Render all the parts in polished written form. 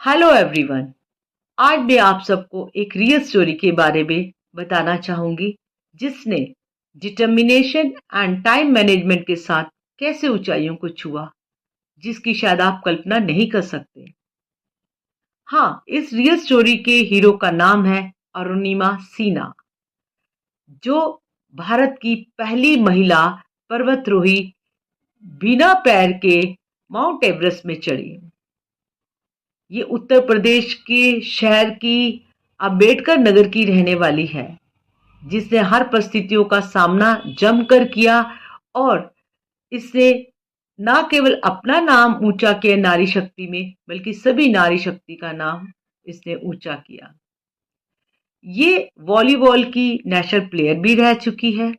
Hello everyone. आज मैं आप सबको एक रियल स्टोरी के बारे में बताना चाहूंगी जिसने डिटर्मिनेशन एंड टाइम मैनेजमेंट के साथ कैसे ऊंचाइयों को छुआ, जिसकी शायद आप कल्पना नहीं कर सकते। हाँ, इस रियल स्टोरी के हीरो का नाम है अरुणिमा सिन्हा, जो भारत की पहली महिला पर्वतरोही बिना पैर के माउंट एवरेस्ट में चढ़ी। ये उत्तर प्रदेश के शहर की अंबेडकर नगर की रहने वाली है, जिसने हर परिस्थितियों का सामना जमकर किया और इसने न केवल अपना नाम ऊंचा किया नारी शक्ति में, बल्कि सभी नारी शक्ति का नाम इसने ऊंचा किया। ये वॉलीबॉल की नेशनल प्लेयर भी रह चुकी है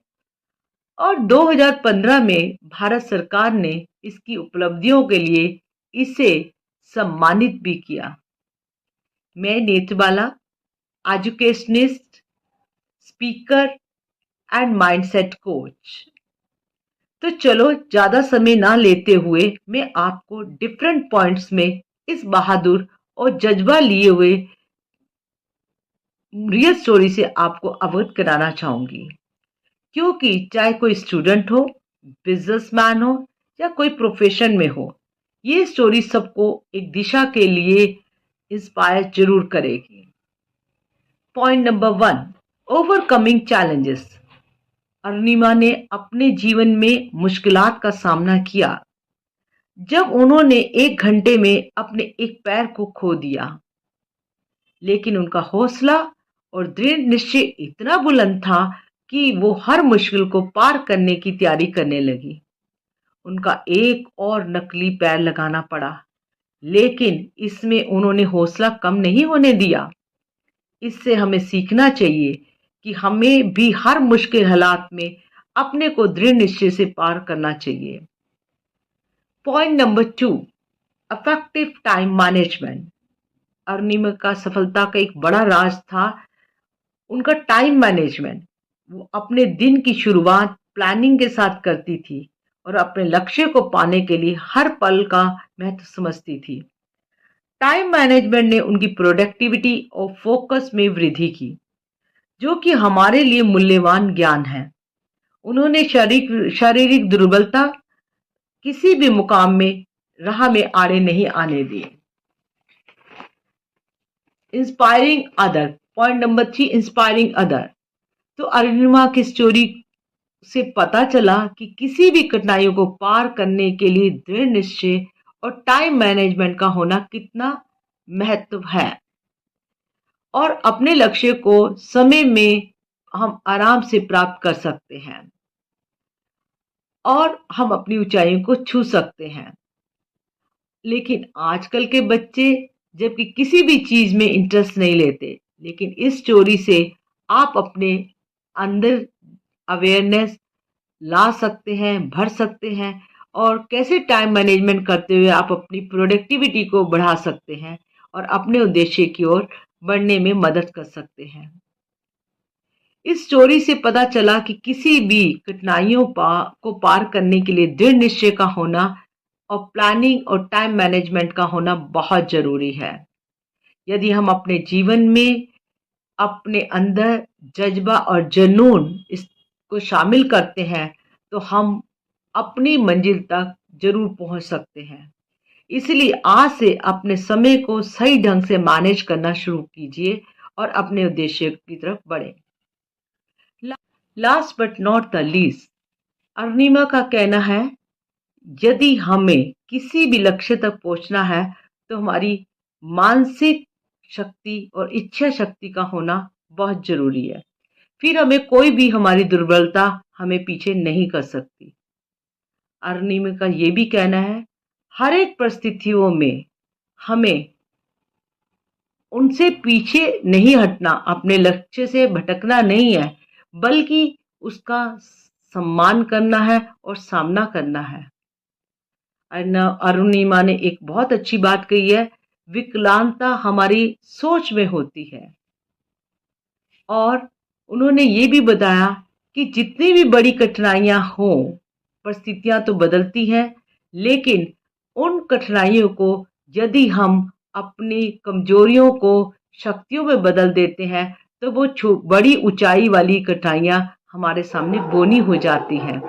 और 2015 में भारत सरकार ने इसकी उपलब्धियों के लिए इसे सम्मानित भी किया। मैं Netrabala, educationist, speaker and mindset coach. तो चलो ज्यादा समय ना लेते हुए मैं आपको डिफरेंट पॉइंट्स में इस बहादुर और जज्बा लिए हुए रियल स्टोरी से आपको अवगत कराना चाहूंगी, क्योंकि चाहे कोई स्टूडेंट हो, बिजनेसमैन हो या कोई प्रोफेशन में हो, ये स्टोरी सबको एक दिशा के लिए इंस्पायर जरूर करेगी। Point number 1, overcoming challenges. Arunima ने अपने जीवन में मुश्किलात का सामना किया जब उन्होंने 1 घंटे में अपने एक पैर को खो दिया, लेकिन उनका हौसला और दृढ़ निश्चय इतना बुलंद था कि वो हर मुश्किल को पार करने की तैयारी करने लगी। उनका एक और नकली पैर लगाना पड़ा, लेकिन इसमें उन्होंने हौसला कम नहीं होने दिया। इससे हमें सीखना चाहिए कि हमें भी हर मुश्किल हालात में अपने को दृढ़ निश्चय से पार करना चाहिए। Point number 2, effective time management. Arunima का सफलता का एक बड़ा राज था उनका टाइम मैनेजमेंट। वो अपने दिन की शुरुआत प्लानिंग के साथ करती थी और अपने लक्ष्य को पाने के लिए हर पल का महत्व समझती थी। टाइम मैनेजमेंट ने उनकी प्रोडक्टिविटी और फोकस में वृद्धि की, जो कि हमारे लिए मूल्यवान ज्ञान है। उन्होंने शारीरिक दुर्बलता किसी भी मुकाम में राह में आड़े नहीं आने दिए। Inspiring other. Point number 3, inspiring other. तो अरुणिमा की स्टोरी से पता चला कि किसी भी कठिनाइयों को पार करने के लिए दृढ़ निश्चय और टाइम मैनेजमेंट का होना कितना महत्व है, और अपने लक्ष्य को समय में हम आराम से प्राप्त कर सकते हैं और हम अपनी ऊंचाइयों को छू सकते हैं। लेकिन आजकल के बच्चे जबकि किसी भी चीज में इंटरेस्ट नहीं लेते, लेकिन इस स्टोरी से आप अपने अंदर अवेयरनेस ला सकते हैं, भर सकते हैं, और कैसे टाइम मैनेजमेंट करते हुए आप अपनी प्रोडक्टिविटी को बढ़ा सकते हैं और अपने उद्देश्य की ओर बढ़ने में मदद कर सकते हैं। इस स्टोरी से पता चला कि किसी भी कठिनाइयों को पार करने के लिए दृढ़ निश्चय का होना और प्लानिंग और टाइम मैनेजमेंट का होना बहुत जरूरी है। यदि हम अपने जीवन में अपने अंदर जज्बा और जुनून इसको शामिल करते हैं तो हम अपनी मंजिल तक जरूर पहुंच सकते हैं। इसलिए आज से अपने समय को सही ढंग से मैनेज करना शुरू कीजिए और अपने उद्देश्य की तरफ बढ़ें। Last but not the least, Arunima का कहना है, यदि हमें किसी भी लक्ष्य तक पहुंचना है तो हमारी मानसिक शक्ति और इच्छा शक्ति का होना बहुत जरूरी है। फिर हमें कोई भी हमारी दुर्बलता हमें पीछे नहीं कर सकती। अरुणिमा का ये भी कहना है, हर एक परिस्थितियों में हमें उनसे पीछे नहीं हटना, अपने लक्ष्य से भटकना नहीं है, बल्कि उसका सम्मान करना है और सामना करना है। अरुणिमा ने एक बहुत अच्छी बात कही है, विकलांगता हमारी सोच में होती है। और उन्होंने ये भी बताया कि जितनी भी बड़ी कठिनाइयां हों, परिस्थितियां तो बदलती हैं, लेकिन उन कठिनाइयों को यदि हम अपनी कमजोरियों को शक्तियों में बदल देते हैं, तो वो बड़ी ऊंचाई वाली कठिनाइयां हमारे सामने बोनी हो जाती हैं।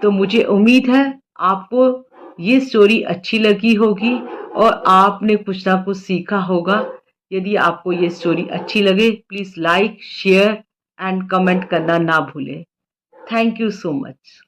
तो मुझे उम्मीद है आपको ये स्टोरी अच्छी लगी होगी और आपने कुछ ना कुछ सीखा होगा। यदि आपको ये स्टोरी अच्छी लगे, please like, share and comment करना ना भूलें। Thank you so much.